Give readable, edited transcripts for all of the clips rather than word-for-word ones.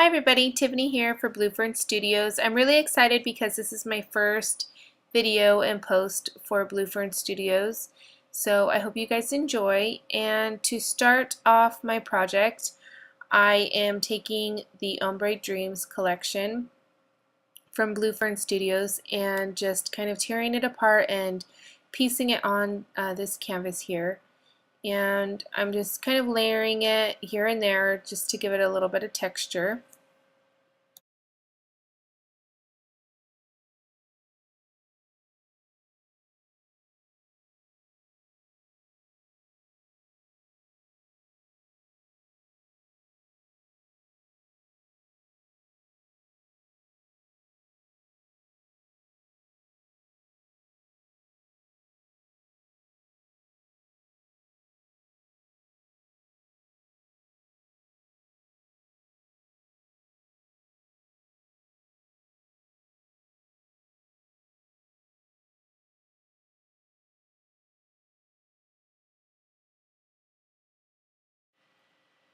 Hi everybody, Tiffany here for Fern Studios. I'm really excited because this is my first video and post for Fern Studios. So I hope you guys enjoy. And to start off my project, I am taking the Ombre Dreams collection from Fern Studios and just kind of tearing it apart and piecing it on this canvas here. And I'm just kind of layering it here and there just to give it a little bit of texture.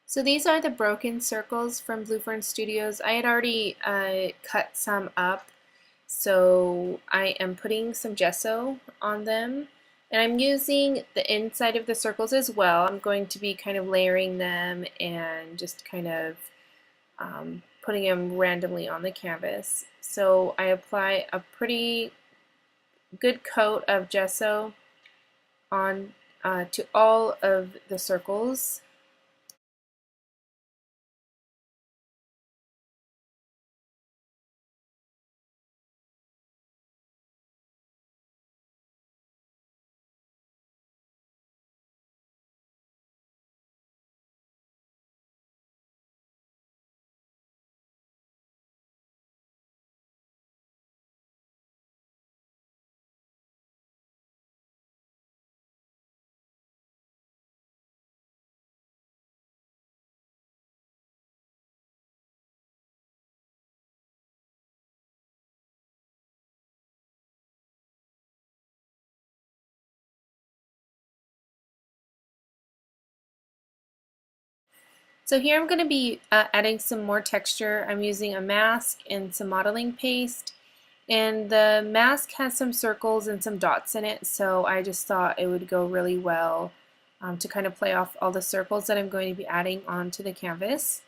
So these are the broken circles from Fern Studios. I had already cut some up, so I am putting some gesso on them. And I'm using the inside of the circles as well. I'm going to be kind of layering them and just kind of putting them randomly on the canvas. So I apply a pretty good coat of gesso on to all of the circles. So here I'm going to be adding some more texture. I'm using a mask and some modeling paste, and the mask has some circles and some dots in it, so I just thought it would go really well to kind of play off all the circles that I'm going to be adding onto the canvas.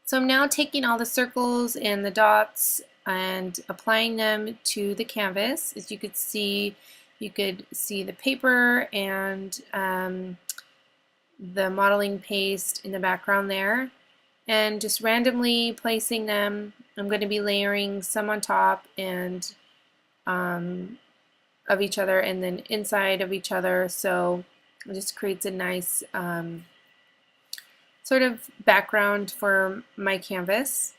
So I'm now taking all the circles and the dots and applying them to the canvas. As you could see the paper and the modeling paste in the background there, and just randomly placing them. I'm going to be layering some on top and of each other and then inside of each other, so it just creates a nice sort of background for my canvas.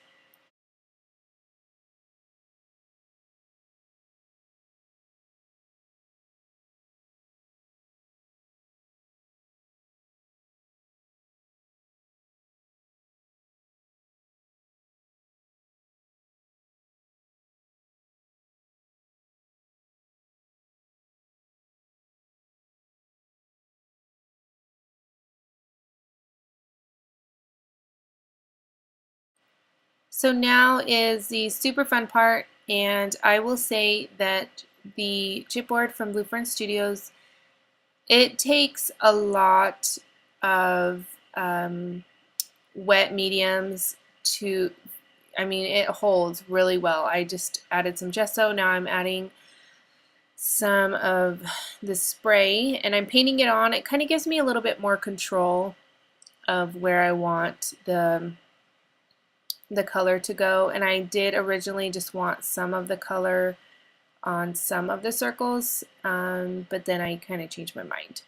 So now is the super fun part, and I will say that the chipboard from Fern Studios, it takes a lot of wet mediums to, I mean, it holds really well. I just added some gesso. Now I'm adding some of the spray and I'm painting it on. It kind of gives me a little bit more control of where I want the color to go, and I did originally just want some of the color on some of the circles, but then I kind of changed my mind.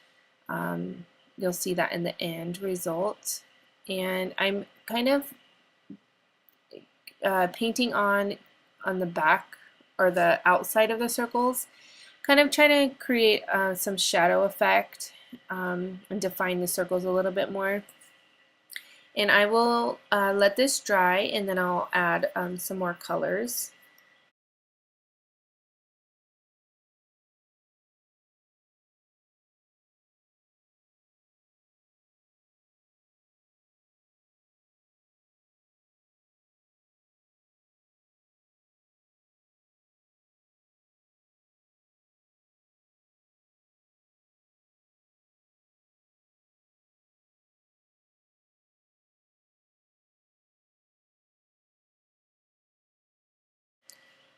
You'll see that in the end result. And I'm kind of painting on the back or the outside of the circles, kind of trying to create some shadow effect and define the circles a little bit more. And I will let this dry, and then I'll add some more colors.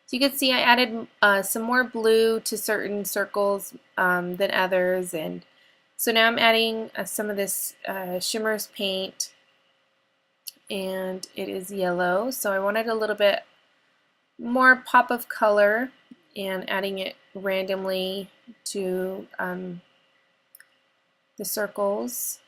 So you can see I added some more blue to certain circles than others, and so now I'm adding some of this Shimmer's paint, and it is yellow, so I wanted a little bit more pop of color and adding it randomly to the circles.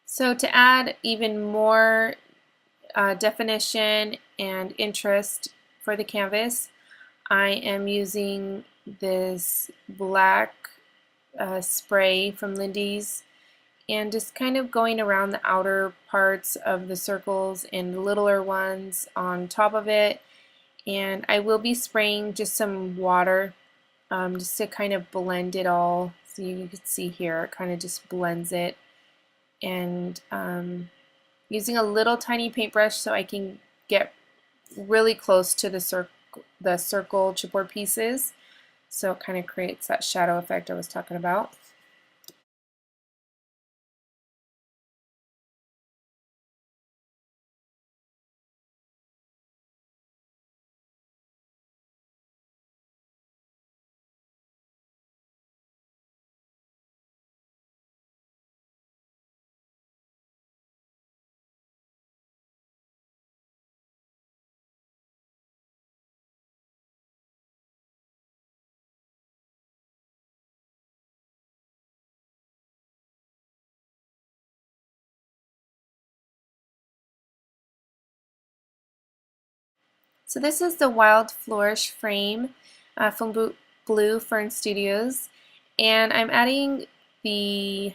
So to add even more definition and interest for the canvas, I am using this black spray from Lindy's and just kind of going around the outer parts of the circles and the littler ones on top of it. And I will be spraying just some water just to kind of blend it all. So you can see here, it kind of just blends it. And using a little tiny paintbrush so I can get really close to the circle chipboard pieces. So it kind of creates that shadow effect I was talking about. So this is the Wild Flourish frame from Blue Fern Studios, and I'm adding the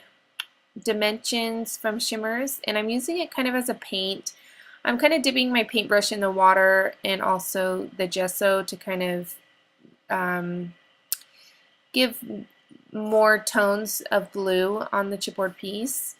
dimensions from Shimmers, and I'm using it kind of as a paint. I'm kind of dipping my paintbrush in the water and also the gesso to kind of give more tones of blue on the chipboard piece.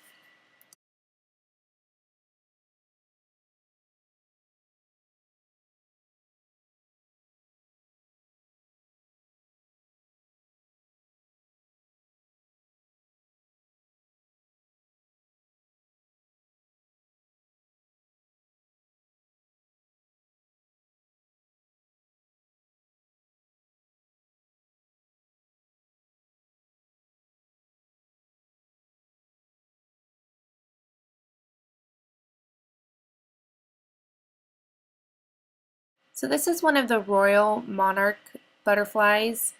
So this is one of the royal monarch butterflies,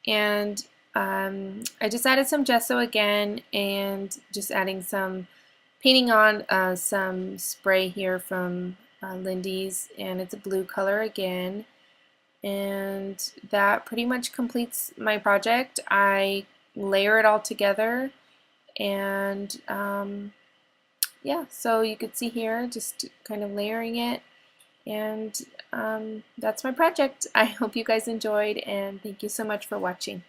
and I just added some gesso again and just adding some painting on some spray here from Lindy's, and it's a blue color again. And that pretty much completes my project. I layer it all together, and yeah, so you could see here just kind of layering it, and that's my project. I hope you guys enjoyed, and thank you so much for watching.